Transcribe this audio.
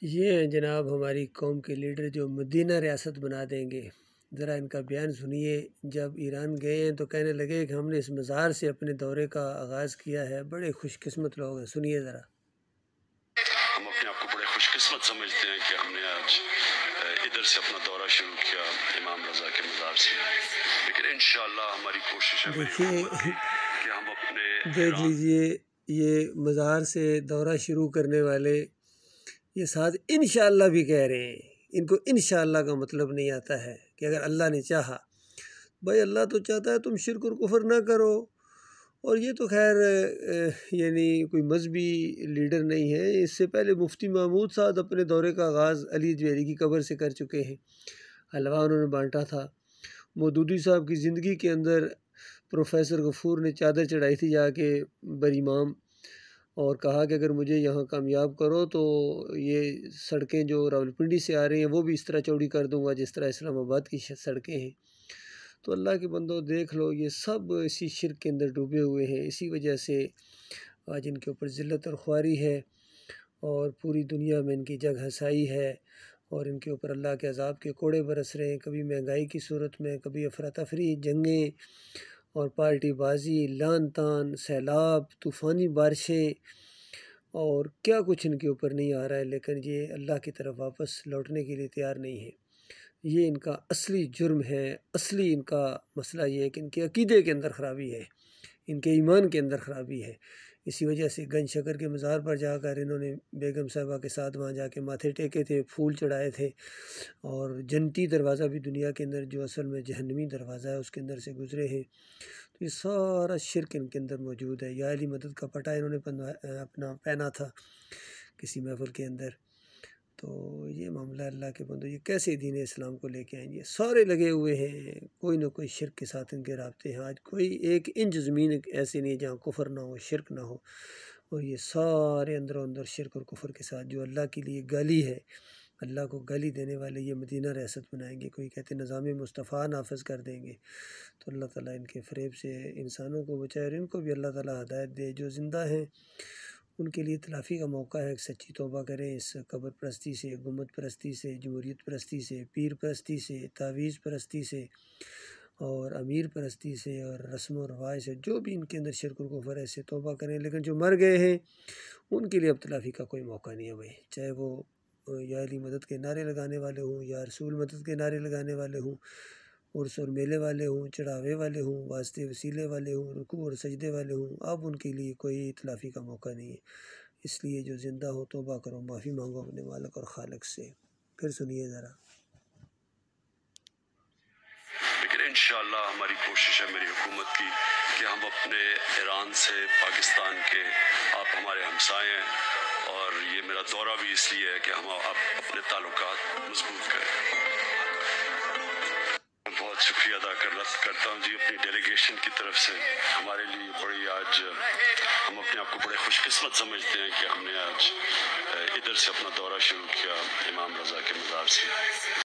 یہ ہیں جناب ہماری قوم کے لیڈر جو مدینہ ریاست بنا دیں گے۔ ذرا ان کا بیان سنیے۔ جب ایران گئے ہیں تو کہنے لگے کہ ہم نے اس مزار سے اپنے دورے کا آغاز کیا ہے۔ بڑے خوش قسمت لوگ ہیں، سنیے ذرا۔ ہم اپنے آپ کو بڑے خوش قسمت سمجھتے ہیں کہ ہم نے آج ادھر سے اپنا دورہ شروع کیا امام رضا کے مزار سے، لیکن انشاءاللہ ہماری کوشش ہے دیکھیے کہ ہم اپنے دیکھ لیجئے، یہ مزار سے دورہ شروع کرنے والے یہ ساتھ انشاءاللہ بھی کہہ رہے ہیں۔ ان کو انشاءاللہ کا مطلب نہیں آتا ہے کہ اگر اللہ نے چاہا، بھائی اللہ تو چاہتا ہے تم شرک اور کفر نہ کرو۔ اور یہ تو خیر یعنی کوئی مذہبی لیڈر نہیں ہے۔ اس سے پہلے مفتی محمود صاحب اپنے دورے کا آغاز علی جویری کی قبر سے کر چکے ہیں، حلوہ انہوں نے بانٹا تھا۔ مودودی صاحب کی زندگی کے اندر پروفیسر غفور نے چادر چڑھائی تھی جا کے برامام، اور کہا کہ اگر مجھے یہاں کامیاب کرو تو یہ سڑکیں جو راولپنڈی سے آ رہی ہیں وہ بھی اس طرح چوڑی کر دوں گا جس طرح اسلام آباد کی سڑکیں ہیں۔ تو اللہ کے بندوں دیکھ لو، یہ سب اسی شرک کے اندر ڈوبے ہوئے ہیں۔ اسی وجہ سے آج ان کے اوپر ذلت اور خواری ہے، اور پوری دنیا میں ان کی جگ ہنسائی ہے، اور ان کے اوپر اللہ کے عذاب کے کوڑے برس رہے ہیں، کبھی مہنگائی کی صورت میں، کبھی افراتفری، جنگیں اور پارٹی بازی، لعن طعن، سیلاب، طوفانی بارشیں، اور کیا کچھ ان کے اوپر نہیں آ رہا ہے، لیکن یہ اللہ کی طرف واپس لوٹنے کے لیے تیار نہیں ہے۔ یہ ان کا اصلی جرم ہے۔ اصلی ان کا مسئلہ یہ ہے کہ ان کے عقیدے کے اندر خرابی ہے، ان کے ایمان کے اندر خرابی ہے۔ اسی وجہ سے گنج شکر کے مزار پر جا کر انہوں نے بیگم صاحبہ کے ساتھ وہاں جا کے ماتھے ٹیکے تھے، پھول چڑھائے تھے، اور جنتی دروازہ بھی دنیا کے اندر جو اصل میں جہنمی دروازہ ہے اس کے اندر سے گزرے ہیں۔ تو یہ سارا شرک ان کے اندر موجود ہے۔ یا علی مدد کا پٹا انہوں نے اپنا پہنا تھا کسی محفل کے اندر۔ تو یہ معاملہ اللہ کے بندو، یہ کیسے دین اسلام کو لے کے آئیں گے؟ سارے لگے ہوئے ہیں، کوئی نہ کوئی شرک کے ساتھ ان کے رابطے ہیں۔ آج کوئی ایک انچ زمین ایسی نہیں جہاں کفر نہ ہو، شرک نہ ہو، اور یہ سارے اندر اندر شرک اور کفر کے ساتھ جو اللہ کے لیے گالی ہے، اللہ کو گالی دینے والے یہ مدینہ ریاست بنائیں گے، کوئی کہتے نظام مصطفیٰ نافذ کر دیں گے۔ تو اللہ تعالیٰ ان کے فریب سے انسانوں کو بچائے، اور ان کو بھی اللہ تعالیٰ ہدایت دے۔ جو زندہ ہیں ان کے لیے تلافی کا موقع ہے، سچی توبہ کریں اس قبر پرستی سے، گنبد پرستی سے، جمہوریت پرستی سے، پیر پرستی سے، تعویذ پرستی سے، اور امیر پرستی سے، اور رسم و رواج سے، جو بھی ان کے اندر شرک و کفر ہے سے توبہ کریں۔ لیکن جو مر گئے ہیں ان کے لیے اب تلافی کا کوئی موقع نہیں ہے بھائی، چاہے وہ یا علی مدد کے نعرے لگانے والے ہوں، یا رسول مدد کے نعرے لگانے والے ہوں، عرس اور میلے والے ہوں، چڑھاوے والے ہوں، واسطے وسیلے والے ہوں، رکوع اور سجدے والے ہوں، اب ان کے لیے کوئی تلافی کا موقع نہیں ہے۔ اس لیے جو زندہ ہو توبہ کرو، معافی مانگو اپنے مالک اور خالق سے۔ پھر سنیے ذرا۔ لیکن انشاءاللہ ہماری کوشش ہے میری حکومت کی کہ ہم اپنے ایران سے، پاکستان کے، آپ ہمارے ہمسائے ہیں، اور یہ میرا دورہ بھی اس لیے ہے کہ ہم اپنے تعلقات مضبوط کریں۔ بہت شکریہ ادا کرتا ہوں جی اپنی ڈیلیگیشن کی طرف سے۔ ہمارے لیے بڑی آج ہم اپنے آپ کو بڑے خوش قسمت سمجھتے ہیں کہ ہم نے آج ادھر سے اپنا دورہ شروع کیا امام رضا کے مزار سے۔